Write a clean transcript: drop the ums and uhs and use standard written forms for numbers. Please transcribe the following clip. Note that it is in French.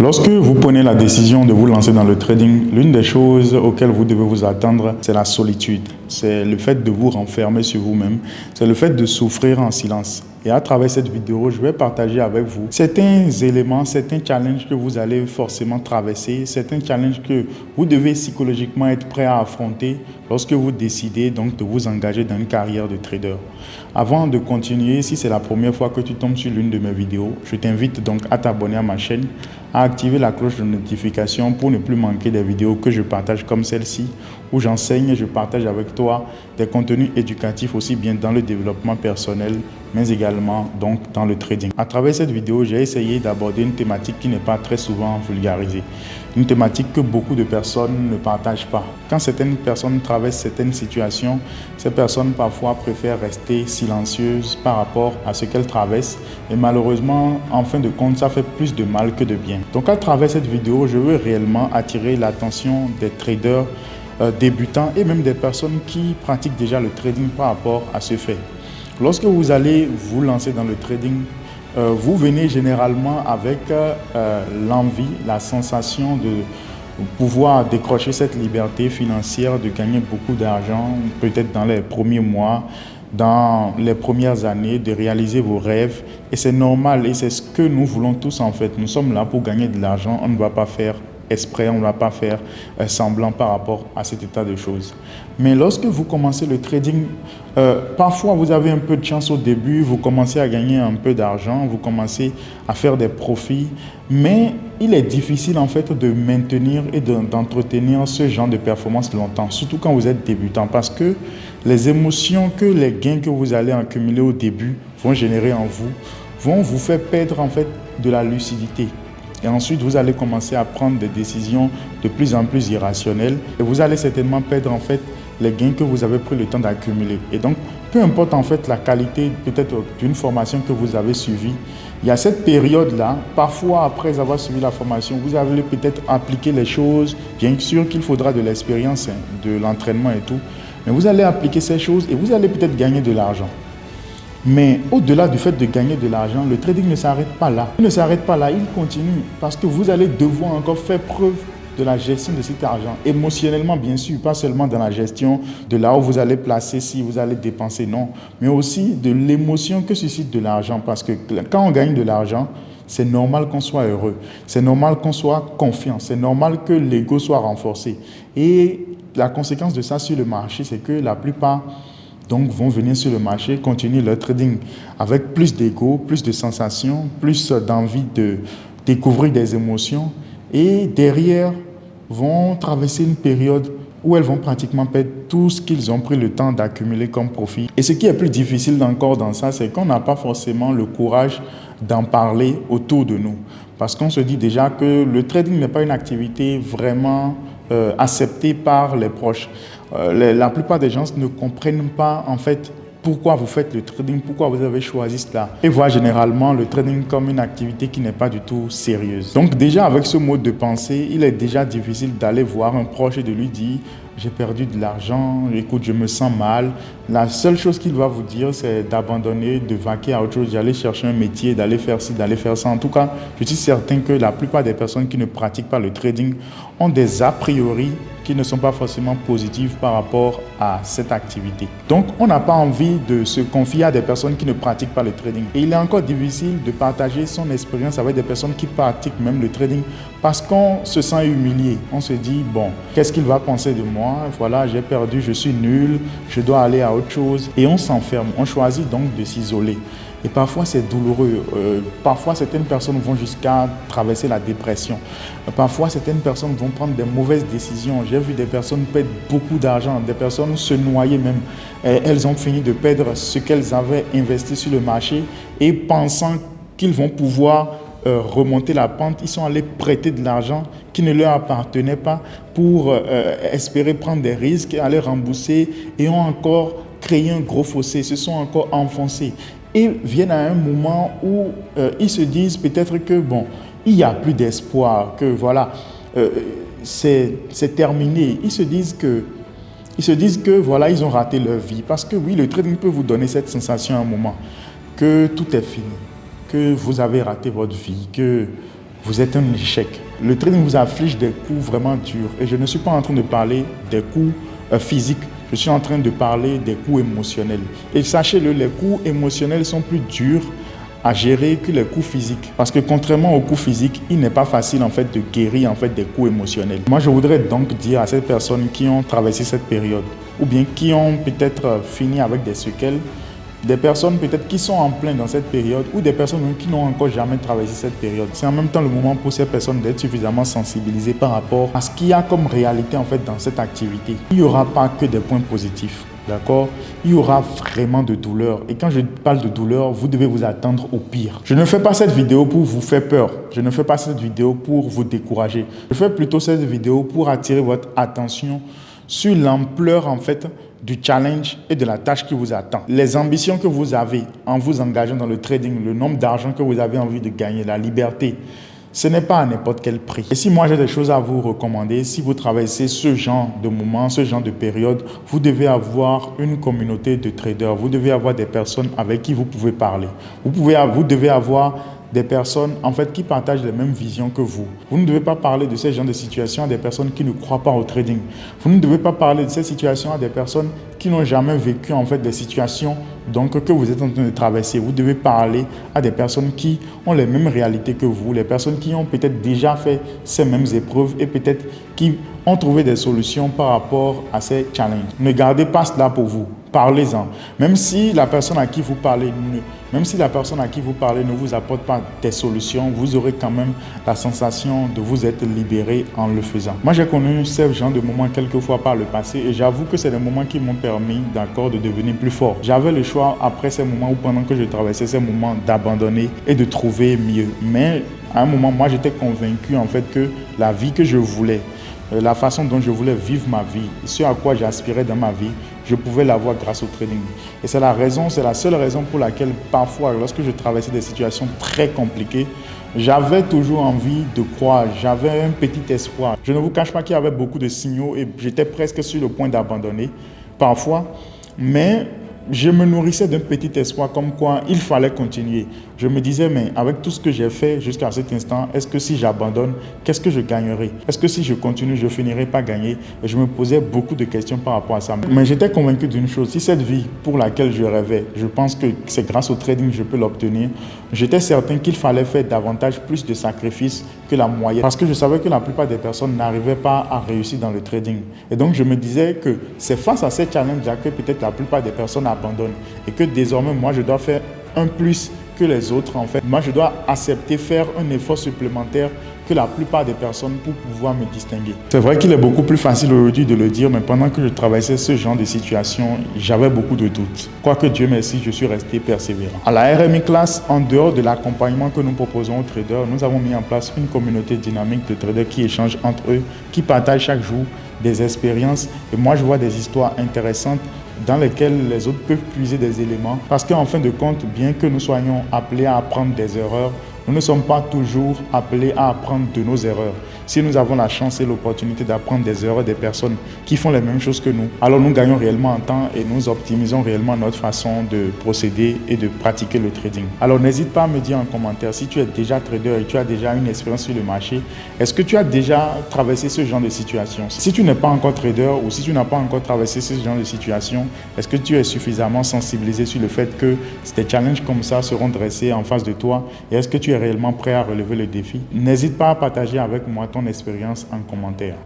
Lorsque vous prenez la décision de vous lancer dans le trading, l'une des choses auxquelles vous devez vous attendre, c'est la solitude. C'est le fait de vous renfermer sur vous-même. C'est le fait de souffrir en silence. Et à travers cette vidéo, je vais partager avec vous certains éléments, certains challenges que vous allez forcément traverser, certains challenges que vous devez psychologiquement être prêt à affronter lorsque vous décidez donc de vous engager dans une carrière de trader. Avant de continuer, si c'est la première fois que tu tombes sur l'une de mes vidéos, je t'invite donc à t'abonner à ma chaîne, à activer la cloche de notification pour ne plus manquer des vidéos que je partage comme celle-ci, où j'enseigne et je partage avec toi des contenus éducatifs aussi bien dans le développement personnel, mais également donc dans le trading. À travers cette vidéo, j'ai essayé d'aborder une thématique qui n'est pas très souvent vulgarisée. Une thématique que beaucoup de personnes ne partagent pas. Quand certaines personnes traversent certaines situations, ces personnes parfois préfèrent rester silencieuses par rapport à ce qu'elles traversent. Et malheureusement, en fin de compte, ça fait plus de mal que de bien. Donc à travers cette vidéo, je veux réellement attirer l'attention des traders débutants et même des personnes qui pratiquent déjà le trading par rapport à ce fait. Lorsque vous allez vous lancer dans le trading, vous venez généralement avec l'envie, la sensation de pouvoir décrocher cette liberté financière, de gagner beaucoup d'argent, peut-être dans les premiers mois, dans les premières années, de réaliser vos rêves. Et c'est normal et c'est ce que nous voulons tous en fait. Nous sommes là pour gagner de l'argent, on ne va pas faire exprès, on ne va pas faire semblant par rapport à cet état de choses. Mais lorsque vous commencez le trading, parfois vous avez un peu de chance au début, vous commencez à gagner un peu d'argent, vous commencez à faire des profits, mais il est difficile en fait de maintenir et d'entretenir ce genre de performance longtemps, surtout quand vous êtes débutant, parce que les émotions que les gains que vous allez accumuler au début vont générer en vous, vont vous faire perdre en fait de la lucidité. Et ensuite, vous allez commencer à prendre des décisions de plus en plus irrationnelles et vous allez certainement perdre en fait les gains que vous avez pris le temps d'accumuler. Et donc, peu importe en fait la qualité peut-être d'une formation que vous avez suivie, il y a cette période-là, parfois après avoir suivi la formation, vous allez peut-être appliquer les choses, bien sûr qu'il faudra de l'expérience, de l'entraînement et tout, mais vous allez appliquer ces choses et vous allez peut-être gagner de l'argent. Mais au-delà du fait de gagner de l'argent, le trading ne s'arrête pas là. Il ne s'arrête pas là, il continue parce que vous allez devoir encore faire preuve de la gestion de cet argent, émotionnellement bien sûr, pas seulement dans la gestion de là où vous allez placer, si vous allez dépenser, non, mais aussi de l'émotion que suscite de l'argent parce que quand on gagne de l'argent, c'est normal qu'on soit heureux, c'est normal qu'on soit confiant, c'est normal que l'ego soit renforcé. Et la conséquence de ça sur le marché, c'est que la plupart donc vont venir sur le marché, continuer leur trading avec plus d'ego, plus de sensations, plus d'envie de découvrir des émotions et derrière vont traverser une période où elles vont pratiquement perdre tout ce qu'ils ont pris le temps d'accumuler comme profit. Et ce qui est plus difficile encore dans ça, c'est qu'on n'a pas forcément le courage d'en parler autour de nous. Parce qu'on se dit déjà que le trading n'est pas une activité vraiment acceptée par les proches. La plupart des gens ne comprennent pas en fait pourquoi vous faites le trading, pourquoi vous avez choisi cela. Et voient généralement le trading comme une activité qui n'est pas du tout sérieuse. Donc déjà avec ce mode de pensée, il est déjà difficile d'aller voir un proche et de lui dire « j'ai perdu de l'argent, écoute, je me sens mal ». La seule chose qu'il va vous dire, c'est d'abandonner, de vaquer à autre chose, d'aller chercher un métier, d'aller faire ci, d'aller faire ça. En tout cas, je suis certain que la plupart des personnes qui ne pratiquent pas le trading ont des a priori qui ne sont pas forcément positives par rapport à cette activité. Donc, on n'a pas envie de se confier à des personnes qui ne pratiquent pas le trading. Et il est encore difficile de partager son expérience avec des personnes qui pratiquent même le trading parce qu'on se sent humilié. On se dit, bon, qu'est-ce qu'il va penser de moi? Voilà, j'ai perdu, je suis nul, je dois aller à autre chose. Et on s'enferme, on choisit donc de s'isoler. Et parfois, c'est douloureux. Parfois, certaines personnes vont jusqu'à traverser la dépression. Parfois, certaines personnes vont prendre des mauvaises décisions. J'ai vu des personnes perdre beaucoup d'argent, des personnes se noyer même. Elles ont fini de perdre ce qu'elles avaient investi sur le marché et pensant qu'ils vont pouvoir remonter la pente, ils sont allés prêter de l'argent qui ne leur appartenait pas pour espérer prendre des risques, aller rembourser et ont encore créé un gros fossé, se sont encore enfoncés. Et viennent à un moment où ils se disent peut-être que bon, il n'y a plus d'espoir, que voilà, c'est terminé. Ils se disent que voilà, ils ont raté leur vie. Parce que oui, le trading peut vous donner cette sensation à un moment, que tout est fini, que vous avez raté votre vie, que vous êtes un échec. Le trading vous afflige des coups vraiment durs. Et je ne suis pas en train de parler des coups physiques. Je suis en train de parler des coups émotionnels. Et sachez-le, les coups émotionnels sont plus durs à gérer que les coups physiques. Parce que contrairement aux coups physiques, il n'est pas facile en fait de guérir en fait des coups émotionnels. Moi, je voudrais donc dire à ces personnes qui ont traversé cette période ou bien qui ont peut-être fini avec des séquelles, des personnes peut-être qui sont en plein dans cette période ou des personnes même qui n'ont encore jamais traversé cette période. C'est en même temps le moment pour ces personnes d'être suffisamment sensibilisées par rapport à ce qu'il y a comme réalité en fait dans cette activité. Il n'y aura pas que des points positifs. D'accord? Il y aura vraiment de douleur. Et quand je parle de douleur, vous devez vous attendre au pire. Je ne fais pas cette vidéo pour vous faire peur. Je ne fais pas cette vidéo pour vous décourager. Je fais plutôt cette vidéo pour attirer votre attention sur l'ampleur en fait du challenge et de la tâche qui vous attend. Les ambitions que vous avez en vous engageant dans le trading, le nombre d'argent que vous avez envie de gagner, la liberté, ce n'est pas à n'importe quel prix. Et si moi j'ai des choses à vous recommander, si vous traversez ce genre de moment, ce genre de période, vous devez avoir une communauté de traders. Vous devez avoir des personnes avec qui vous pouvez parler. Vous devez avoir des personnes en fait qui partagent les mêmes visions que vous. Vous ne devez pas parler de ces genres de situations à des personnes qui ne croient pas au trading. Vous ne devez pas parler de ces situations à des personnes qui n'ont jamais vécu en fait des situations donc que vous êtes en train de traverser. Vous devez parler à des personnes qui ont les mêmes réalités que vous, les personnes qui ont peut-être déjà fait ces mêmes épreuves et peut-être qui ont trouvé des solutions par rapport à ces challenges. Ne gardez pas cela pour vous. Parlez-en. Même si la personne à qui vous parlez ne vous apporte pas des solutions, vous aurez quand même la sensation de vous être libéré en le faisant. Moi, j'ai connu ce genre de moments quelques fois par le passé et j'avoue que c'est des moments qui m'ont permis d'accord de devenir plus fort. J'avais le choix après ces moments ou pendant que je traversais ces moments d'abandonner et de trouver mieux. Mais à un moment, moi, j'étais convaincu en fait que la vie que je voulais, la façon dont je voulais vivre ma vie, ce à quoi j'aspirais dans ma vie, je pouvais l'avoir grâce au trading. Et c'est la seule raison pour laquelle parfois, lorsque je traversais des situations très compliquées, j'avais toujours envie de croire, j'avais un petit espoir. Je ne vous cache pas qu'il y avait beaucoup de signaux et j'étais presque sur le point d'abandonner parfois, mais je me nourrissais d'un petit espoir comme quoi il fallait continuer. Je me disais, mais avec tout ce que j'ai fait jusqu'à cet instant, est-ce que si j'abandonne, qu'est-ce que je gagnerai? Est-ce que si je continue, je finirai par gagner? Et je me posais beaucoup de questions par rapport à ça. Mais j'étais convaincu d'une chose, si cette vie pour laquelle je rêvais, je pense que c'est grâce au trading que je peux l'obtenir, j'étais certain qu'il fallait faire plus de sacrifices que la moyenne. Parce que je savais que la plupart des personnes n'arrivaient pas à réussir dans le trading. Et donc je me disais que c'est face à ces challenges-là que peut-être la plupart des personnes abandonnent. Et que désormais, moi, je dois faire un plus que les autres en fait. Moi, je dois accepter faire un effort supplémentaire que la plupart des personnes pour pouvoir me distinguer. C'est vrai qu'il est beaucoup plus facile aujourd'hui de le dire, mais pendant que je traversais ce genre de situation, j'avais beaucoup de doutes. Quoique Dieu merci, je suis resté persévérant. À la RMI Class, en dehors de l'accompagnement que nous proposons aux traders, nous avons mis en place une communauté dynamique de traders qui échangent entre eux, qui partagent chaque jour des expériences. Et moi, je vois des histoires intéressantes dans lesquelles les autres peuvent puiser des éléments. Parce qu'en fin de compte, bien que nous soyons appelés à apprendre des erreurs, nous ne sommes pas toujours appelés à apprendre de nos erreurs. Si nous avons la chance et l'opportunité d'apprendre des erreurs des personnes qui font les mêmes choses que nous, alors nous gagnons réellement en temps et nous optimisons réellement notre façon de procéder et de pratiquer le trading. Alors n'hésite pas à me dire en commentaire si tu es déjà trader et tu as déjà une expérience sur le marché. Est-ce que tu as déjà traversé ce genre de situation? Si tu n'es pas encore trader ou si tu n'as pas encore traversé ce genre de situation, est-ce que tu es suffisamment sensibilisé sur le fait que des challenges comme ça seront dressés en face de toi et est-ce que tu es réellement prêt à relever le défi? N'hésite pas à partager avec moi ton expérience en commentaire.